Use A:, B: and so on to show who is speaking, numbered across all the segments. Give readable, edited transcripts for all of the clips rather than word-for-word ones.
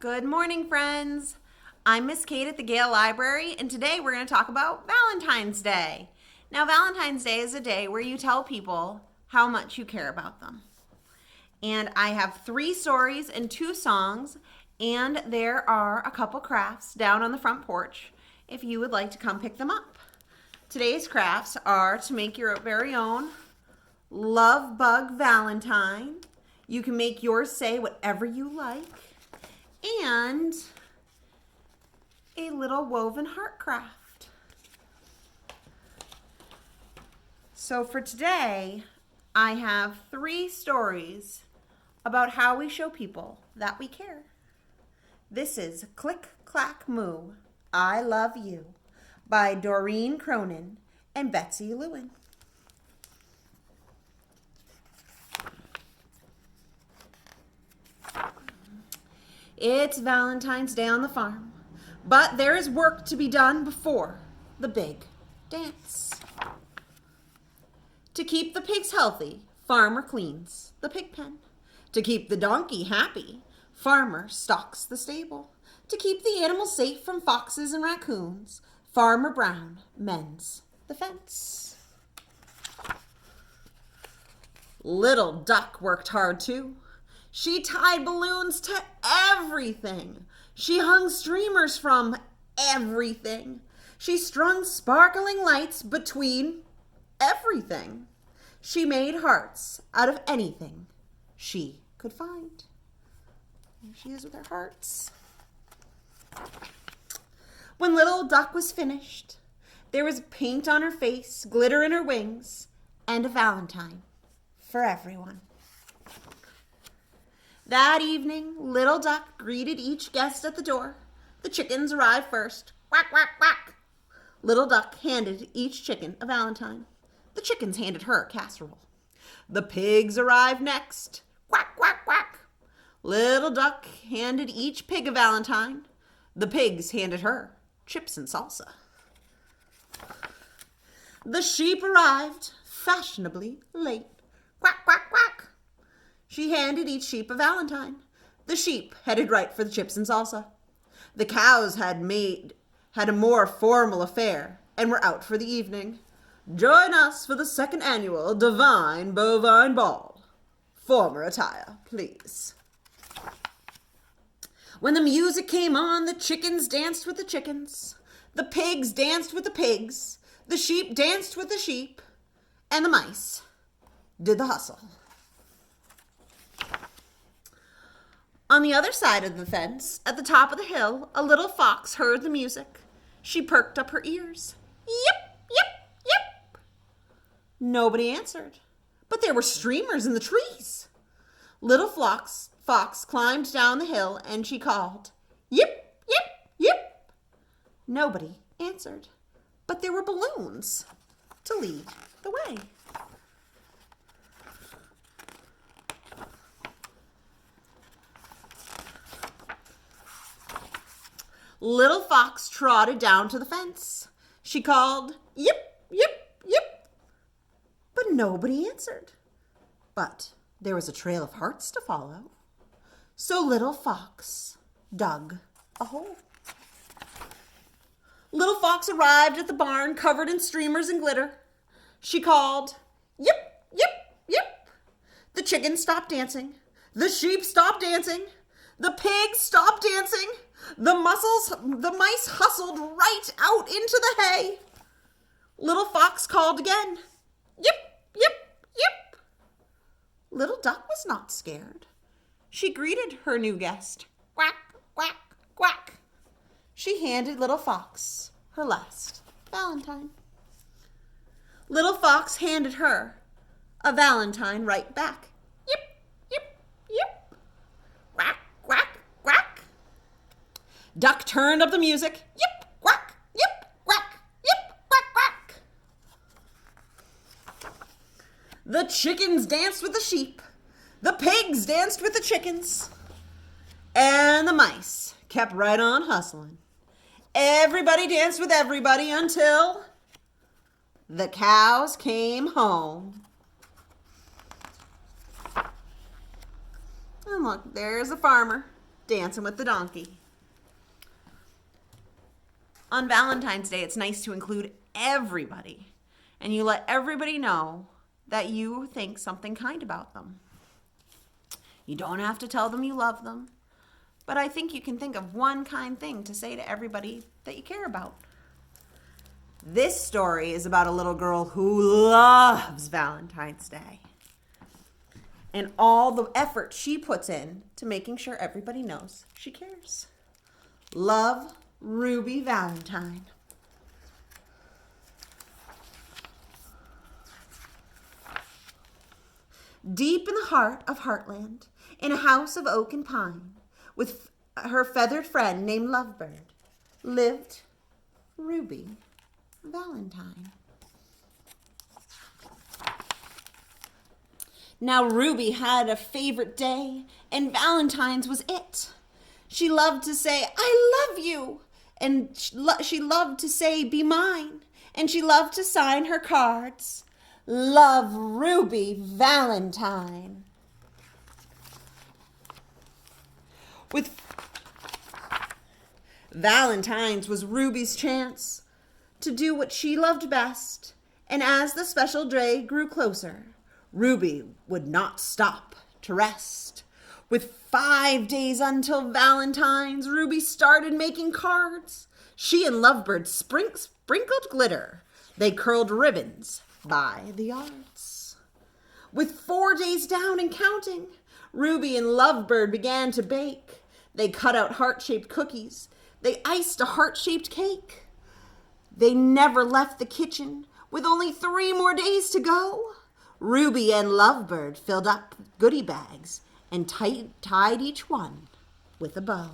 A: Good morning, friends. I'm Miss Kate at the Gale Library, and today we're going to talk about Valentine's Day. Now, Valentine's Day is a day where you tell people how much you care about them. And I have 3 stories and 2 songs, and there are a couple crafts down on the front porch if you would like to come pick them up. Today's crafts are to make your very own love bug Valentine. You can make yours say whatever you like. And a little woven heart craft. So for today, I have 3 stories about how we show people that we care. This is Click Clack Moo, I Love You by Doreen Cronin and Betsy Lewin. It's Valentine's Day on the farm, but there is work to be done before the big dance. To keep the pigs healthy, farmer cleans the pig pen. To keep the donkey happy, farmer stocks the stable. To keep the animals safe from foxes and raccoons, Farmer Brown mends the fence. Little Duck worked hard too. She tied balloons to everything. She hung streamers from everything. She strung sparkling lights between everything. She made hearts out of anything she could find. There she is with her hearts. When Little Duck was finished, there was paint on her face, glitter in her wings, and a valentine for everyone. That evening, Little Duck greeted each guest at the door. The chickens arrived first. Quack, quack, quack. Little Duck handed each chicken a valentine. The chickens handed her a casserole. The pigs arrived next. Quack, quack, quack. Little Duck handed each pig a valentine. The pigs handed her chips and salsa. The sheep arrived fashionably late. Quack, quack, quack. She handed each sheep a valentine. The sheep headed right for the chips and salsa. The cows had a more formal affair and were out for the evening. Join us for the 2nd annual Divine Bovine Ball. Former attire, please. When the music came on, the chickens danced with the chickens. The pigs danced with the pigs. The sheep danced with the sheep. And the mice did the hustle. On the other side of the fence, at the top of the hill, a little fox heard the music. She perked up her ears. Yip, yip, yip. Nobody answered, but there were streamers in the trees. Little fox climbed down the hill and she called, yip, yip, yip. Nobody answered, but there were balloons to lead the way. Little Fox trotted down to the fence. She called, yip, yip, yip. But nobody answered. But there was a trail of hearts to follow. So Little Fox dug a hole. Little Fox arrived at the barn covered in streamers and glitter. She called, yip, yip, yip. The chickens stopped dancing. The sheep stopped dancing. The pigs stopped dancing. The mice hustled right out into the hay. Little Fox called again. Yip, yip, yip. Little Duck was not scared. She greeted her new guest. Quack, quack, quack. She handed Little Fox her last valentine. Little Fox handed her a valentine right back. Yip, yip, yip. Quack, quack, quack. Duck turned up the music. Yip, quack, yip, quack, yip, quack, quack. The chickens danced with the sheep. The pigs danced with the chickens. And the mice kept right on hustling. Everybody danced with everybody until the cows came home. And look, there's the farmer dancing with the donkey. On Valentine's Day, it's nice to include everybody, and you let everybody know that you think something kind about them. You don't have to tell them you love them, but I think you can think of one kind thing to say to everybody that you care about. This story is about a little girl who loves Valentine's Day and all the effort she puts in to making sure everybody knows she cares. Love, Ruby Valentine. Deep in the heart of Heartland, in a house of oak and pine, with her feathered friend named Lovebird, lived Ruby Valentine. Now Ruby had a favorite day, and Valentine's was it. She loved to say, "I love you," and she loved to say, "Be mine," and she loved to sign her cards. Love, Ruby Valentine. With Valentine's was Ruby's chance to do what she loved best, and as the special day grew closer, Ruby would not stop to rest. With 5 days until Valentine's, Ruby started making cards. She and Lovebird sprinkled glitter. They curled ribbons by the yards. With 4 days down and counting, Ruby and Lovebird began to bake. They cut out heart-shaped cookies. They iced a heart-shaped cake. They never left the kitchen. With only 3 more days to go, Ruby and Lovebird filled up goodie bags and tied each one with a bow.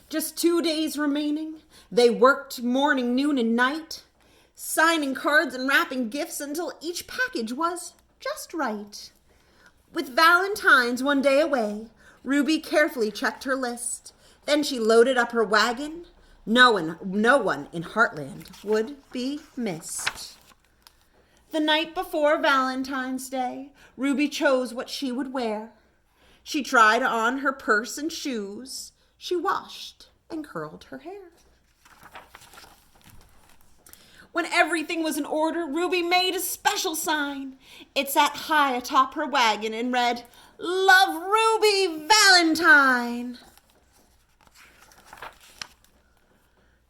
A: Just 2 days remaining. They worked morning, noon, and night, signing cards and wrapping gifts until each package was just right. With Valentine's one day away, Ruby carefully checked her list. Then she loaded up her wagon. No one in Heartland would be missed. The night before Valentine's Day, Ruby chose what she would wear. She tried on her purse and shoes. She washed and curled her hair. When everything was in order, Ruby made a special sign. It sat high atop her wagon and read, "Love, Ruby Valentine."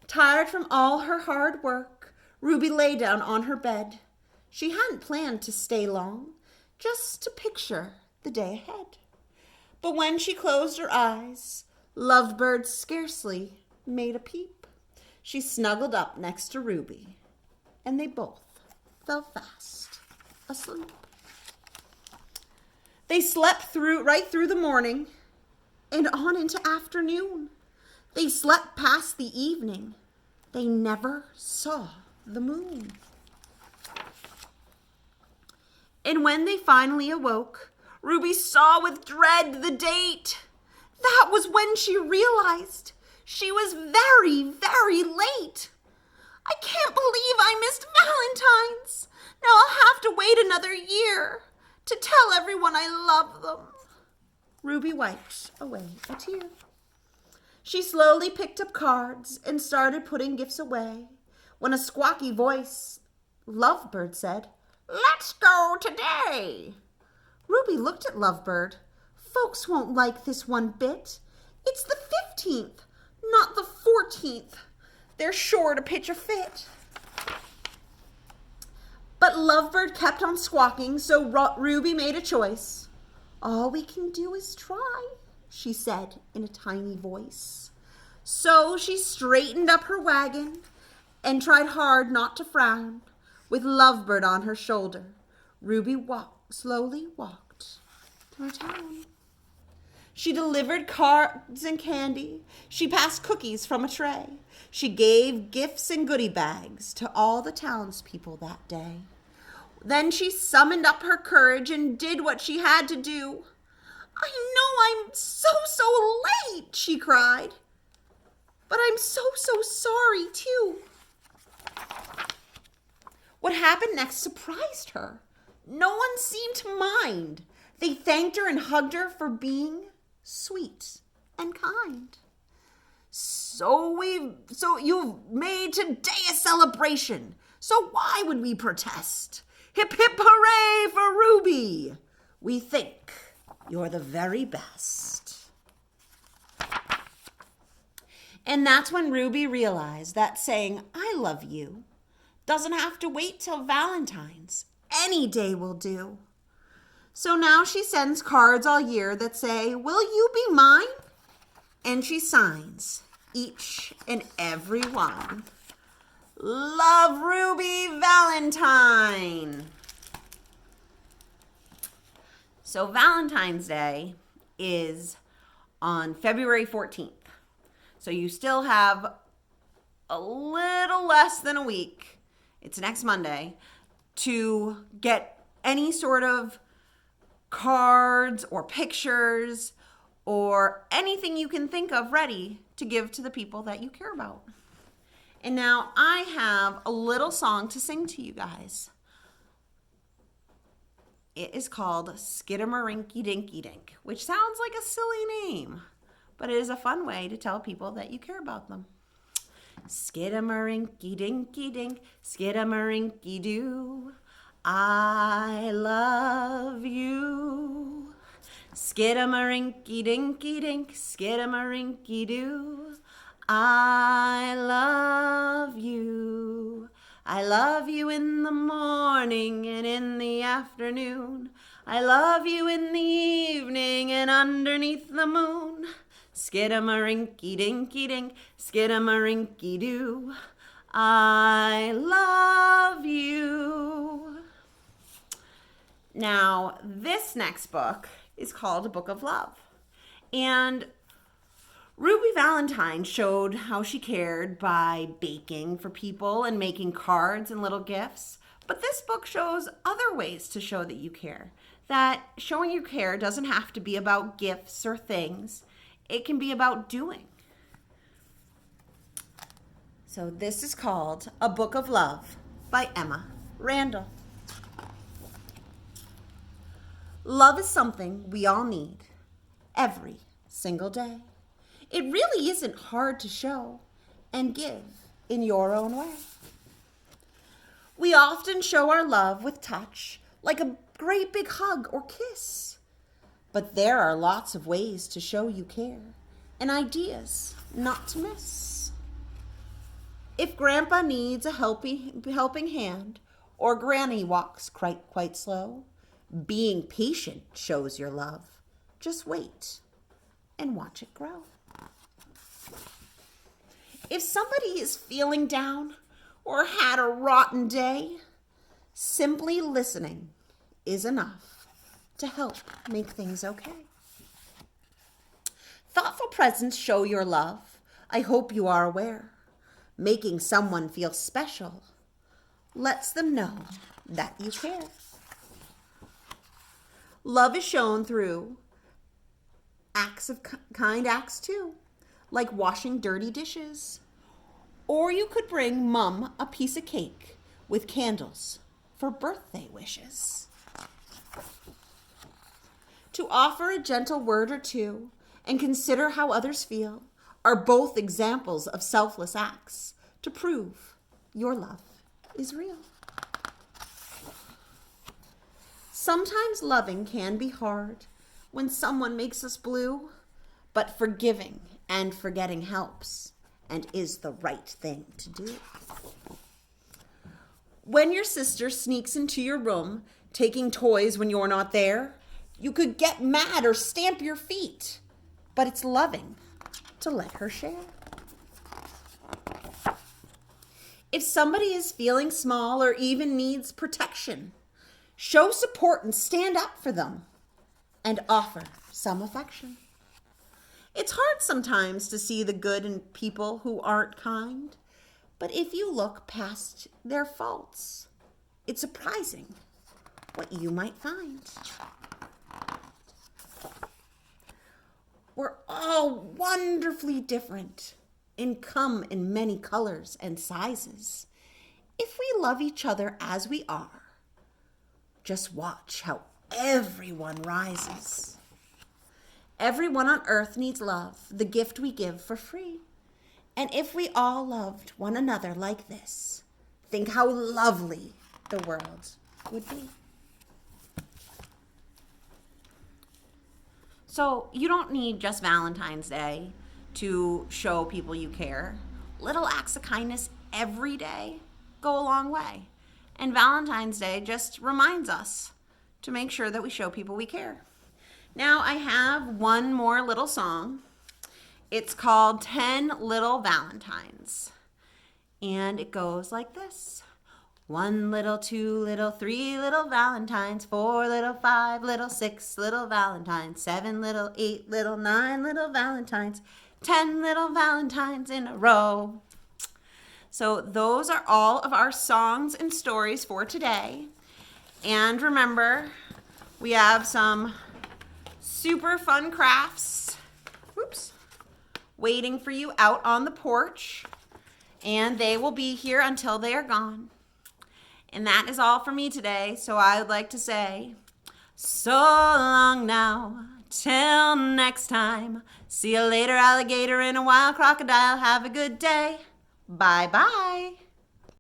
A: Tired from all her hard work, Ruby lay down on her bed. She hadn't planned to stay long, just to picture the day ahead. But when she closed her eyes, Lovebird scarcely made a peep. She snuggled up next to Ruby, and they both fell fast asleep. They slept right through the morning and on into afternoon. They slept past the evening. They never saw the moon. And when they finally awoke, Ruby saw with dread the date. That was when she realized she was very, very late. "I can't believe I missed Valentine's. Now I'll have to wait another year to tell everyone I love them." Ruby wiped away a tear. She slowly picked up cards and started putting gifts away when a squawky voice, Lovebird, said, "Let's go today." Ruby looked at Lovebird. "Folks won't like this one bit. It's the 15th, not the 14th. They're sure to pitch a fit." But Lovebird kept on squawking, so Ruby made a choice. "All we can do is try," she said in a tiny voice. So she straightened up her wagon and tried hard not to frown. With Lovebird on her shoulder, Ruby slowly walked through town. She delivered cards and candy. She passed cookies from a tray. She gave gifts and goodie bags to all the townspeople that day. Then she summoned up her courage and did what she had to do. "I know I'm so late," she cried. "But I'm so sorry too." What happened next surprised her. No one seemed to mind. They thanked her and hugged her for being sweet, and kind. So you've made today a celebration. So why would we protest? Hip hip hooray for Ruby. We think you're the very best. And that's when Ruby realized that saying, I love you, doesn't have to wait till Valentine's. Any day will do. So now she sends cards all year that say, will you be mine? And she signs each and every one. Love, Ruby Valentine. So Valentine's Day is on February 14th. So you still have a little less than a week. It's next Monday to get any sort of cards or pictures or anything you can think of ready to give to the people that you care about. And now I have a little song to sing to you guys. It is called Skidamarinky Dinky Dink, which sounds like a silly name, but it is a fun way to tell people that you care about them. Skidamarinky Dinky Dink, Skidamarinky Doo, I love you. Skidamarinky Dinky Dink, Skidamarinky Doo, I love you. I love you in the morning and in the afternoon. I love you in the evening and underneath the moon. Skidamarinky dinky dink, skidamarinky doo, I love you. Now, this next book is called A Book of Love. And Ruby Valentine showed how she cared by baking for people and making cards and little gifts. But this book shows other ways to show that you care. That showing you care doesn't have to be about gifts or things. It can be about doing. So this is called A Book of Love by Emma Randall. Love is something we all need every single day. It really isn't hard to show and give in your own way. We often show our love with touch, like a great big hug or kiss. But there are lots of ways to show you care and ideas not to miss. If Grandpa needs a helping hand or Granny walks quite slow, being patient shows your love. Just wait and watch it grow. If somebody is feeling down or had a rotten day, simply listening is enough to help make things okay. Thoughtful presents show your love. I hope you are aware. Making someone feel special lets them know that you care. Love is shown through kind acts too, like washing dirty dishes. Or you could bring Mum a piece of cake with candles for birthday wishes. To offer a gentle word or two and consider how others feel are both examples of selfless acts to prove your love is real. Sometimes loving can be hard when someone makes us blue, but forgiving and forgetting helps and is the right thing to do. When your sister sneaks into your room, taking toys when you're not there, you could get mad or stamp your feet, but it's loving to let her share. If somebody is feeling small or even needs protection, show support and stand up for them and offer some affection. It's hard sometimes to see the good in people who aren't kind, but if you look past their faults, it's surprising what you might find. We're all wonderfully different and come in many colors and sizes. If we love each other as we are, just watch how everyone rises. Everyone on earth needs love, the gift we give for free. And if we all loved one another like this, think how lovely the world would be. So you don't need just Valentine's Day to show people you care. Little acts of kindness every day go a long way. And Valentine's Day just reminds us to make sure that we show people we care. Now I have one more little song. It's called 10 Little Valentines. And it goes like this. 1 little, 2 little, 3 little Valentines, 4 little, 5 little, 6 little Valentines, 7 little, 8 little, 9 little Valentines, 10 little Valentines in a row. So those are all of our songs and stories for today. And remember, we have some super fun crafts, waiting for you out on the porch. And they will be here until they are gone. And that is all for me today. So I would like to say, so long now, till next time. See you later, alligator and a wild crocodile. Have a good day. Bye-bye.